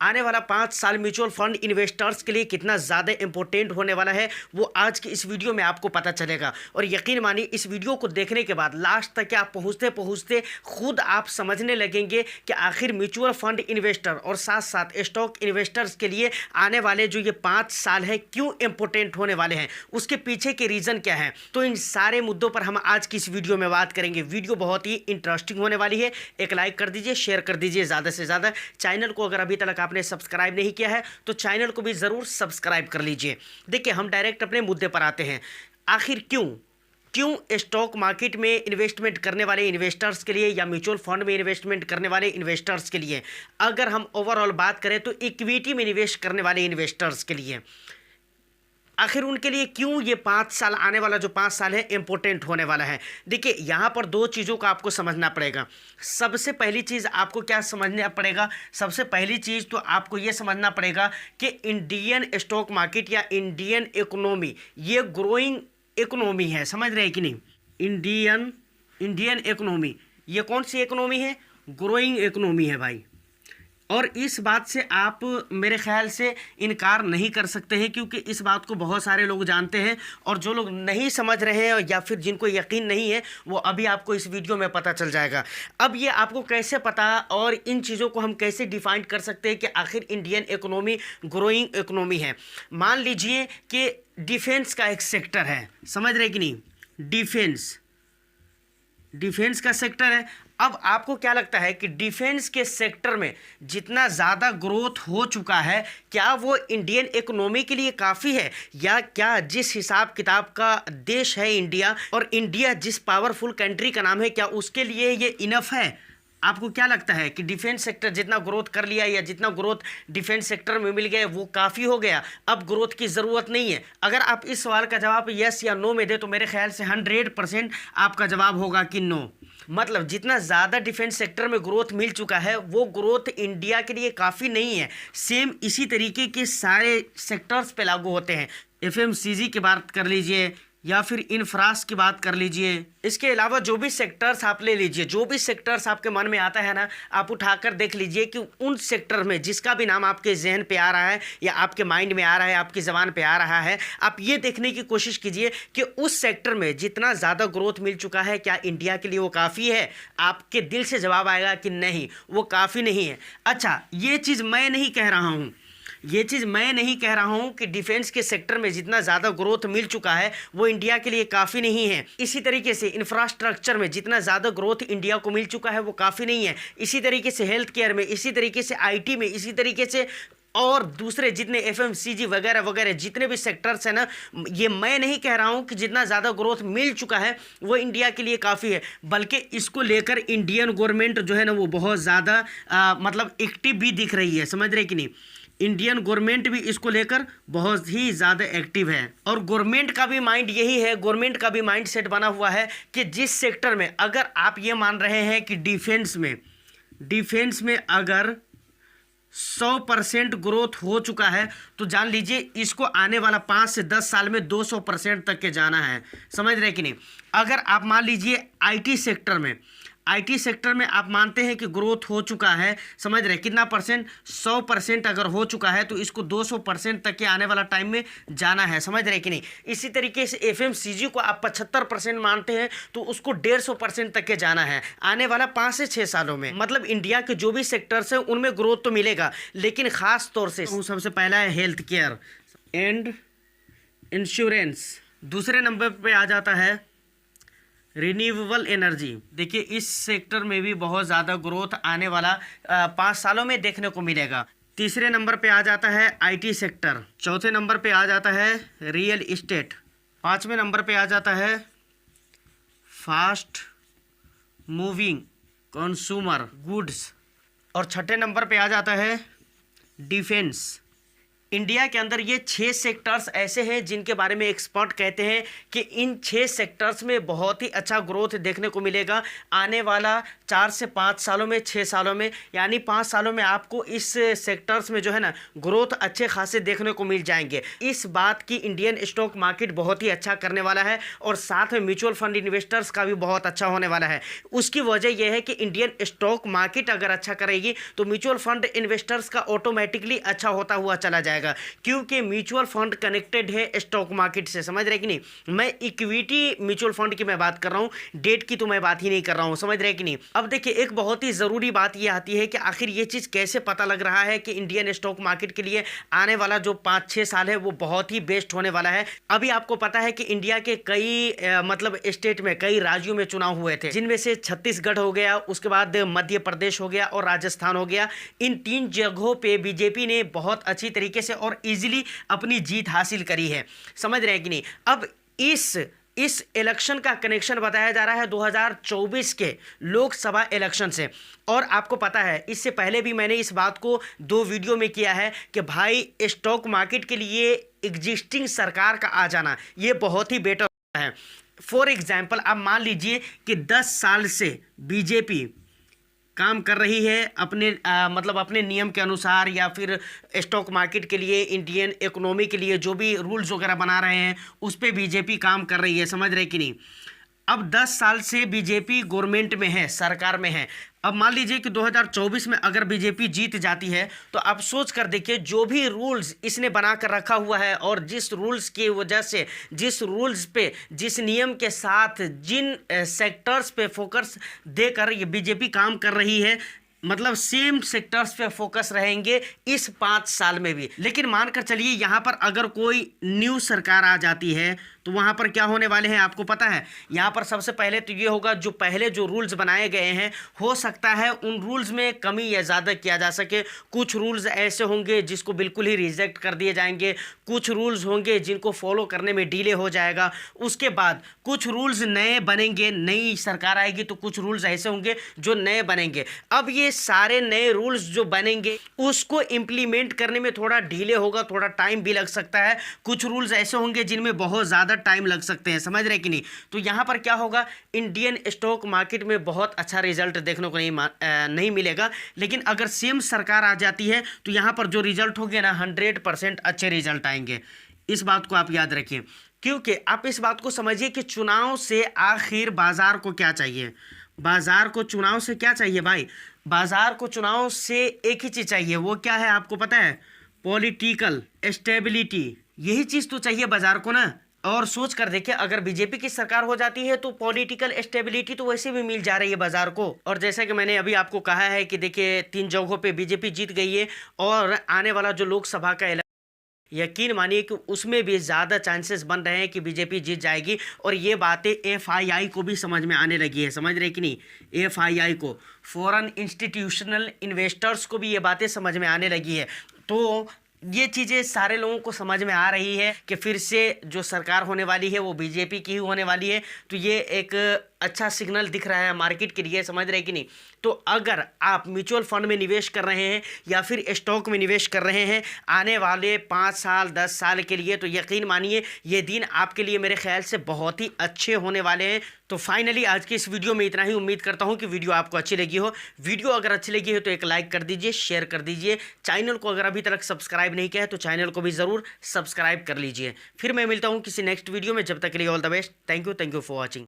आने वाला 5 साल म्यूचुअल फंड इन्वेस्टर्स के लिए कितना ज़्यादा इंपॉर्टेंट होने वाला है वो आज की इस वीडियो में आपको पता चलेगा। और यकीन मानिए इस वीडियो को देखने के बाद लास्ट तक आप पहुँचते पहुँचते खुद आप समझने लगेंगे कि आखिर म्यूचुअल फंड इन्वेस्टर और साथ साथ स्टॉक इन्वेस्टर्स के लिए आने वाले जो ये 5 साल है क्यों इंपॉर्टेंट होने वाले हैं, उसके पीछे के रीज़न क्या है। तो इन सारे मुद्दों पर हम आज की इस वीडियो में बात करेंगे। वीडियो बहुत ही इंटरेस्टिंग होने वाली है। एक लाइक कर दीजिए, शेयर कर दीजिए ज़्यादा से ज़्यादा। चैनल को अगर अभी तक आपने सब्सक्राइब नहीं किया है तो चैनल को भी ज़रूर सब्सक्राइब कर लीजिए। देखिए हम डायरेक्ट अपने मुद्दे पर आते हैं। आखिर क्यों स्टॉक मार्केट में इन्वेस्टमेंट करने वाले इन्वेस्टर्स के लिए या म्यूचुअल फंड में इन्वेस्टमेंट करने वाले इन्वेस्टर्स के लिए, अगर हम ओवरऑल बात करें तो इक्विटी में निवेश करने वाले इन्वेस्टर्स के लिए आखिर उनके लिए क्यों ये 5 साल, आने वाला जो 5 साल है इंपॉर्टेंट होने वाला है। देखिए यहाँ पर दो चीज़ों का आपको समझना पड़ेगा। सबसे पहली चीज़ आपको क्या समझना पड़ेगा, सबसे पहली चीज़ तो आपको ये समझना पड़ेगा कि इंडियन स्टॉक मार्केट या इंडियन इकोनॉमी ये ग्रोइंग इकोनॉमी है। समझ रहे हैं कि नहीं? इंडियन इकोनॉमी ये कौन सी इकोनॉमी है? ग्रोइंग इकोनॉमी है भाई। और इस बात से आप मेरे ख्याल से इनकार नहीं कर सकते हैं, क्योंकि इस बात को बहुत सारे लोग जानते हैं और जो लोग नहीं समझ रहे हैं या फिर जिनको यकीन नहीं है वो अभी आपको इस वीडियो में पता चल जाएगा। अब ये आपको कैसे पता और इन चीज़ों को हम कैसे डिफाइन कर सकते हैं कि आखिर इंडियन इकोनॉमी ग्रोइंग इकोनॉमी है। मान लीजिए कि डिफेंस का एक सेक्टर है, समझ रहे कि नहीं? डिफेंस का सेक्टर है। अब आपको क्या लगता है कि डिफेंस के सेक्टर में जितना ज़्यादा ग्रोथ हो चुका है क्या वो इंडियन इकोनॉमी के लिए काफ़ी है, या क्या जिस हिसाब किताब का देश है इंडिया और इंडिया जिस पावरफुल कंट्री का नाम है, क्या उसके लिए ये इनफ है? आपको क्या लगता है कि डिफेंस सेक्टर जितना ग्रोथ कर लिया या जितना ग्रोथ डिफेंस सेक्टर में मिल गया वो काफ़ी हो गया, अब ग्रोथ की ज़रूरत नहीं है? अगर आप इस सवाल का जवाब यस या नो में दे तो मेरे ख्याल से 100% आपका जवाब होगा कि नो। मतलब जितना ज़्यादा डिफेंस सेक्टर में ग्रोथ मिल चुका है वो ग्रोथ इंडिया के लिए काफ़ी नहीं है। सेम इसी तरीके के सारे सेक्टर्स पे लागू होते हैं। एफएमसीजी की बात कर लीजिए या फिर इंफ्रास की बात कर लीजिए, इसके अलावा जो भी सेक्टर्स आप ले लीजिए, जो भी सेक्टर्स आपके मन में आता है ना, आप उठाकर देख लीजिए कि उन सेक्टर में जिसका भी नाम आपके जहन पे आ रहा है या आपके माइंड में आ रहा है, आपकी ज़बान पे आ रहा है, आप ये देखने की कोशिश कीजिए कि उस सेक्टर में जितना ज़्यादा ग्रोथ मिल चुका है क्या इंडिया के लिए वो काफ़ी है? आपके दिल से जवाब आएगा कि नहीं, वो काफ़ी नहीं है। अच्छा, ये चीज़ मैं नहीं कह रहा हूँ कि डिफेंस के सेक्टर में जितना ज़्यादा ग्रोथ मिल चुका है वो इंडिया के लिए काफ़ी नहीं है। इसी तरीके से इंफ्रास्ट्रक्चर में जितना ज़्यादा ग्रोथ इंडिया को मिल चुका है वो काफ़ी नहीं है। इसी तरीके से हेल्थ केयर में, इसी तरीके से आईटी में, इसी तरीके से और दूसरे जितने एफएमसीजी वगैरह वगैरह जितने भी सेक्टर्स हैं ना, ये मैं नहीं कह रहा हूँ कि जितना ज़्यादा ग्रोथ मिल चुका है वो इंडिया के लिए काफ़ी है, बल्कि इसको लेकर इंडियन गवर्नमेंट जो है ना वो बहुत ज़्यादा मतलब एक्टिव भी दिख रही है। समझ रहे कि नहीं? इंडियन गवर्नमेंट भी इसको लेकर बहुत ही ज़्यादा एक्टिव है और गवर्नमेंट का भी माइंड यही है, गवर्नमेंट का भी माइंड सेट बना हुआ है कि जिस सेक्टर में अगर आप ये मान रहे हैं कि डिफेंस में अगर 100% ग्रोथ हो चुका है तो जान लीजिए इसको आने वाला 5 से 10 साल में 200% तक के जाना है। समझ रहे कि नहीं? अगर आप मान लीजिए आईटी सेक्टर में आप मानते हैं कि ग्रोथ हो चुका है, समझ रहे कितना परसेंट? 100% अगर हो चुका है तो इसको 200% तक के आने वाला टाइम में जाना है। समझ रहे कि नहीं? इसी तरीके से एफएमसीजी को आप 75% मानते हैं तो उसको 150% तक के जाना है आने वाला 5 से 6 सालों में। मतलब इंडिया के जो भी सेक्टर्स हैं उनमें ग्रोथ तो मिलेगा, लेकिन ख़ास तौर से सबसे पहला है हेल्थ केयर एंड इंश्योरेंस। दूसरे नंबर पे आ जाता है रिन्यूएबल एनर्जी। देखिए इस सेक्टर में भी बहुत ज़्यादा ग्रोथ आने वाला 5 सालों में देखने को मिलेगा। तीसरे नंबर पे आ जाता है आईटी सेक्टर। चौथे नंबर पे आ जाता है रियल इस्टेट। पाँचवें नंबर पे आ जाता है फास्ट मूविंग कंज्यूमर गुड्स। और छठे नंबर पे आ जाता है डिफेंस इंडिया के अंदर ये 6 सेक्टर्स ऐसे हैं जिनके बारे में एक्सपर्ट कहते हैं कि इन 6 सेक्टर्स में बहुत ही अच्छा ग्रोथ देखने को मिलेगा आने वाला 4 से 5 सालों में, 6 सालों में, यानी 5 सालों में आपको इस सेक्टर्स में जो है ना ग्रोथ अच्छे खासे देखने को मिल जाएंगे। इस बात की इंडियन स्टॉक मार्केट बहुत ही अच्छा करने वाला है और साथ में म्यूचुअल फंड इन्वेस्टर्स का भी बहुत अच्छा होने वाला है। उसकी वजह यह है कि इंडियन स्टॉक मार्केट अगर अच्छा करेगी तो म्यूचुअल फंड इन्वेस्टर्स का ऑटोमेटिकली अच्छा होता हुआ चला जाएगा, क्योंकि म्यूचुअल फंड कनेक्टेड है स्टॉक मार्केट से। समझ रहे कि नहीं? मैं इक्विटी म्यूचुअल फंड की मैं बात कर रहा हूं, डेट की तो मैं बात ही नहीं कर रहा हूं। समझ रहे कि नहीं? अब देखिए, एक बहुत ही ज़रूरी बात यह आती है कि आखिर ये चीज़ कैसे पता लग रहा है कि इंडियन स्टॉक मार्केट के लिए आने वाला जो 5-6 साल है वो बहुत ही बेस्ट होने वाला है। अभी आपको पता है कि इंडिया के कई मतलब स्टेट में, कई राज्यों में चुनाव हुए थे, जिनमें से छत्तीसगढ़ हो गया, उसके बाद मध्य प्रदेश हो गया और राजस्थान हो गया। इन 3 जगहों पे बीजेपी ने बहुत अच्छी तरीके से और इजीली अपनी जीत हासिल करी है। समझ रहे हैं कि नहीं? अब इस इलेक्शन का कनेक्शन बताया जा रहा है 2024 के लोकसभा इलेक्शन से। और आपको पता है, इससे पहले भी मैंने इस बात को 2 वीडियो में किया है कि भाई स्टॉक मार्केट के लिए एग्जिस्टिंग सरकार का आ जाना ये बहुत ही बेटर है। फॉर एग्जाम्पल, आप मान लीजिए कि 10 साल से बीजेपी काम कर रही है अपने मतलब अपने नियम के अनुसार, या फिर स्टॉक मार्केट के लिए, इंडियन इकोनॉमी के लिए जो भी रूल्स वगैरह बना रहे हैं उस पर बीजेपी काम कर रही है। समझ रहे कि नहीं? अब 10 साल से बीजेपी गवर्नमेंट में है, सरकार में है। अब मान लीजिए कि 2024 में अगर बीजेपी जीत जाती है तो आप सोच कर देखिए, जो भी रूल्स इसने बना कर रखा हुआ है और जिस रूल्स की वजह से, जिस रूल्स पे, जिस नियम के साथ, जिन सेक्टर्स पे फोकस देकर ये बीजेपी काम कर रही है, मतलब सेम सेक्टर्स पे फोकस रहेंगे इस 5 साल में भी। लेकिन मानकर चलिए यहाँ पर अगर कोई न्यू सरकार आ जाती है तो वहाँ पर क्या होने वाले हैं आपको पता है? यहाँ पर सबसे पहले तो ये होगा, जो पहले जो रूल्स बनाए गए हैं हो सकता है उन रूल्स में कमी या ज़्यादा किया जा सके। कुछ रूल्स ऐसे होंगे जिसको बिल्कुल ही रिजेक्ट कर दिए जाएंगे, कुछ रूल्स होंगे जिनको फॉलो करने में डिले हो जाएगा। उसके बाद कुछ रूल्स नए बनेंगे, नई सरकार आएगी तो कुछ रूल्स ऐसे होंगे जो नए बनेंगे। अब ये सारे नए रूल्स जो बनेंगे उसको इम्प्लीमेंट करने में थोड़ा डिले होगा, थोड़ा टाइम भी लग सकता है। कुछ रूल्स ऐसे होंगे जिनमें बहुत ज़्यादा टाइम लग सकते हैं। समझ रहे कि नहीं? तो यहाँ पर क्या होगा, इंडियन स्टॉक मार्केट में बहुत अच्छा रिजल्ट देखने को नहीं मिलेगा। लेकिन अगर सेम सरकार आ जाती है तो यहाँ पर जो रिजल्ट होंगे ना 100% अच्छे रिजल्ट आएंगे। इस बात को आप याद रखिए, क्योंकि आप इस बात को समझिए कि चुनाव से आखिर बाजार को क्या चाहिए? बाजार को चुनाव से क्या चाहिए भाई? बाजार को चुनाव से एक ही चीज़ चाहिए। वो क्या है आपको पता है? Political stability. यही चीज़ तो चाहिए बाजार को ना। और सोच कर देखिए, अगर बीजेपी की सरकार हो जाती है तो पॉलिटिकल स्टेबिलिटी तो वैसे भी मिल जा रही है बाजार को। और जैसा कि मैंने अभी आपको कहा है कि देखिए 3 जगहों पे बीजेपी जीत गई है और आने वाला जो लोकसभा का यकीन मानिए कि उसमें भी ज़्यादा चांसेस बन रहे हैं कि बीजेपी जीत जाएगी। और ये बातें एफआईआई को भी समझ में आने लगी है। समझ रहे कि नहीं? एफआईआई को, फॉरेन इंस्टीट्यूशनल इन्वेस्टर्स को भी ये बातें समझ में आने लगी है। तो ये चीज़ें सारे लोगों को समझ में आ रही है कि फिर से जो सरकार होने वाली है वो बीजेपी की ही होने वाली है। तो ये एक अच्छा सिग्नल दिख रहा है मार्केट के लिए। समझ रहे कि नहीं? तो अगर आप म्यूचुअल फंड में निवेश कर रहे हैं या फिर स्टॉक में निवेश कर रहे हैं आने वाले 5 साल 10 साल के लिए, तो यकीन मानिए ये दिन आपके लिए मेरे ख्याल से बहुत ही अच्छे होने वाले हैं। तो फाइनली आज की इस वीडियो में इतना ही। उम्मीद करता हूँ कि वीडियो आपको अच्छी लगी हो। वीडियो अगर अच्छी लगी हो तो एक लाइक कर दीजिए, शेयर कर दीजिए। चैनल को अगर अभी तक सब्सक्राइब नहीं किया है तो चैनल को भी ज़रूर सब्सक्राइब कर लीजिए। फिर मैं मिलता हूँ किसी नेक्स्ट वीडियो में। जब तक के लिए all the best. Thank you for watching.